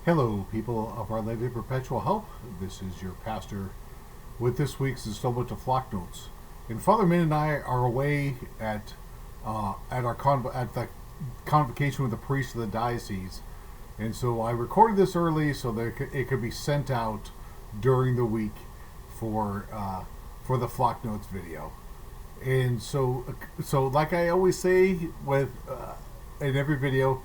Hello, people of Our Lady of Perpetual Help. This is your pastor with this week's installment of Flock Notes. And Father Min and I are away at the convocation with the priest of the diocese, and so I recorded this early so that it could be sent out during the week for the Flock Notes video. And so like I always say with in every video,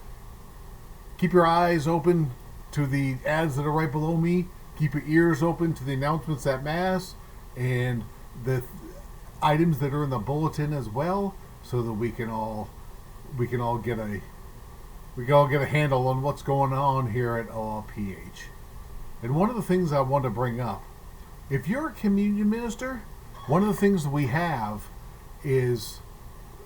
keep your eyes open to the ads that are right below me. Keep your ears open to the announcements at Mass and the items that are in the bulletin as well, so that we can all get a handle on what's going on here at OLPH. And one of the things I want to bring up, if you're a communion minister, one of the things that we have is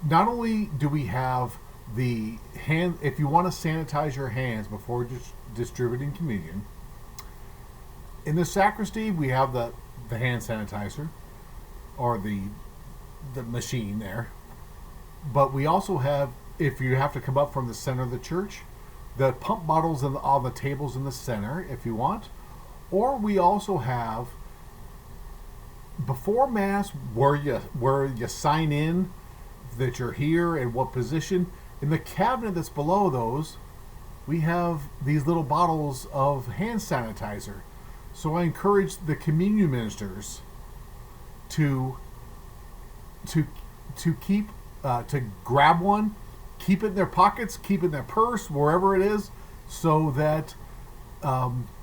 not only do we have the hand, if you want to sanitize your hands before distributing communion, in the sacristy we have the hand sanitizer or the machine there, but we also have, if you have to come up from the center of the church, the pump bottles on the tables in the center if you want, or we also have before Mass where you sign in that you're here and what position. In the cabinet that's below those, we have these little bottles of hand sanitizer. So I encourage the communion ministers to keep to grab one, keep it in their pockets, keep it in their purse, wherever it is, so that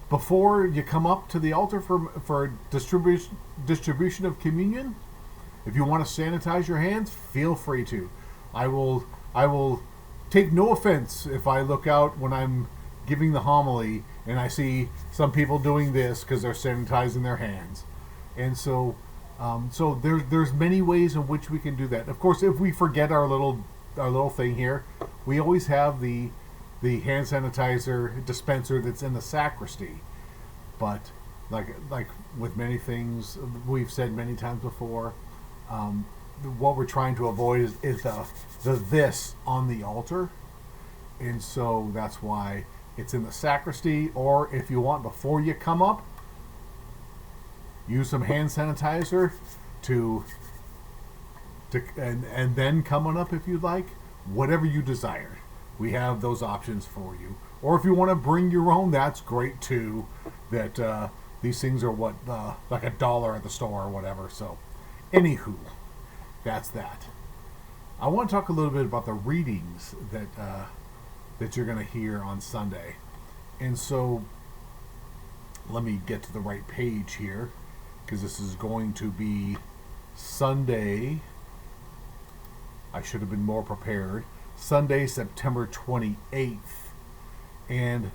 before you come up to the altar for distribution of communion, if you want to sanitize your hands, feel free to. I will take no offense if I look out when I'm giving the homily and I see some people doing this because they're sanitizing their hands. And so there's many ways in which we can do that. Of course, if we forget our little thing here, we always have the hand sanitizer dispenser that's in the sacristy. But like with many things we've said many times before, what we're trying to avoid is the this on the altar, and so that's why it's in the sacristy. Or if you want, before you come up, use some hand sanitizer and then come on up if you'd like. Whatever you desire, we have those options for you. Or if you want to bring your own, that's great too. That these things are like $1 at the store or whatever. So, anywho, that's that. I want to talk a little bit about the readings that you're going to hear on Sunday. And so let me get to the right page here, because this is going to be Sunday. I should have been more prepared. Sunday, September 28th. And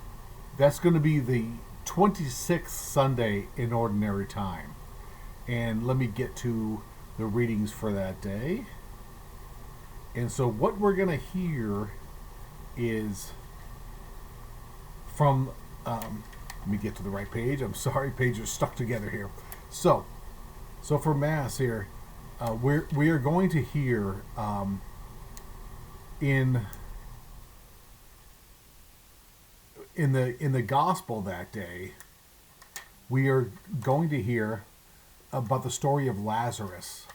that's going to be the 26th Sunday in Ordinary Time. And let me get to the readings for that day. And so what we're going to hear is from, let me get to the right page. I'm sorry, pages are stuck together here. So for Mass here, we are going to hear in the gospel that day, we are going to hear about the story of Lazarus.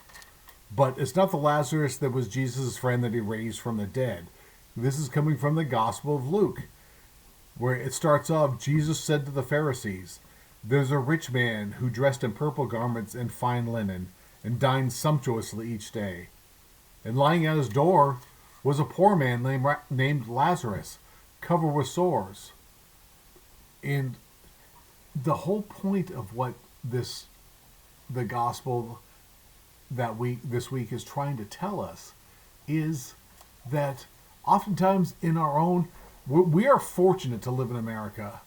But it's not the Lazarus that was Jesus' friend that he raised from the dead. This is coming from the Gospel of Luke, where it starts off, Jesus said to the Pharisees, "There's a rich man who dressed in purple garments and fine linen, and dined sumptuously each day. And lying at his door was a poor man named Lazarus, covered with sores." And the whole point of what the gospel this week is trying to tell us is that oftentimes in our own, we are fortunate to live in America.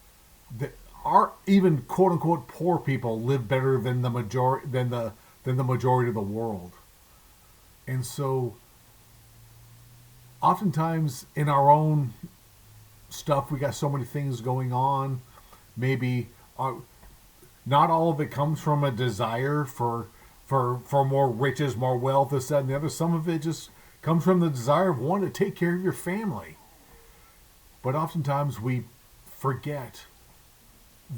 That our even quote unquote poor people live better than the majority of the world. And so oftentimes in our own stuff, we got so many things going on. Maybe not all of it comes from a desire for more riches, more wealth, this, that, and the other. Some of it just comes from the desire of wanting to take care of your family. But oftentimes we forget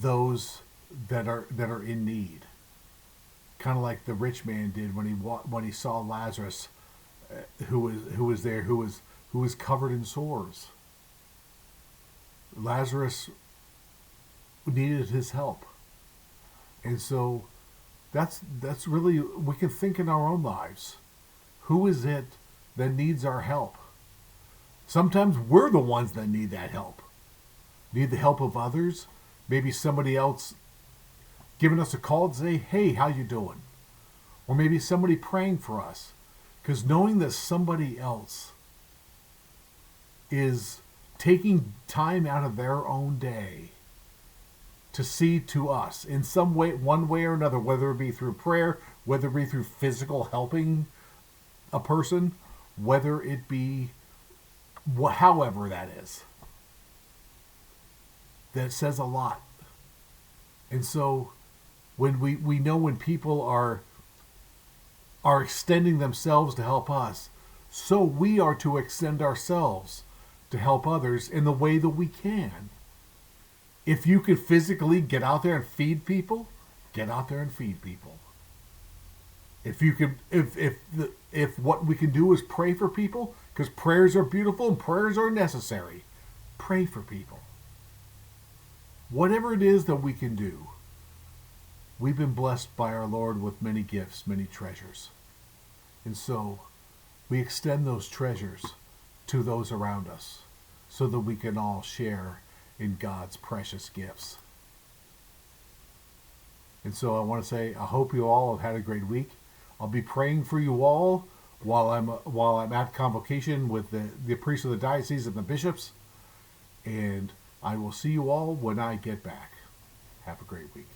those that are in need, kind of like the rich man did when he saw Lazarus, who was covered in sores. Lazarus needed his help, and so that's really, we can think in our own lives, who is it that needs our help? Sometimes we're the ones that need that help, need the help of others. Maybe somebody else giving us a call to say, hey, how you doing? Or maybe somebody praying for us. Because knowing that somebody else is taking time out of their own day to see to us in some way, one way or another, whether it be through prayer, whether it be through physical helping a person, whether it be however that is, that says a lot. And so when we know when people are extending themselves to help us, so we are to extend ourselves to help others in the way that we can. If you can physically get out there and feed people, get out there and feed people. If you can, if what we can do is pray for people, because prayers are beautiful and prayers are necessary, pray for people. Whatever it is that we can do, we've been blessed by our Lord with many gifts, many treasures. And so we extend those treasures to those around us so that we can all share in God's precious gifts. And so I want to say, I hope you all have had a great week. I'll be praying for you all while I'm at convocation with the priests of the diocese and the bishops. And I will see you all when I get back. Have a great week.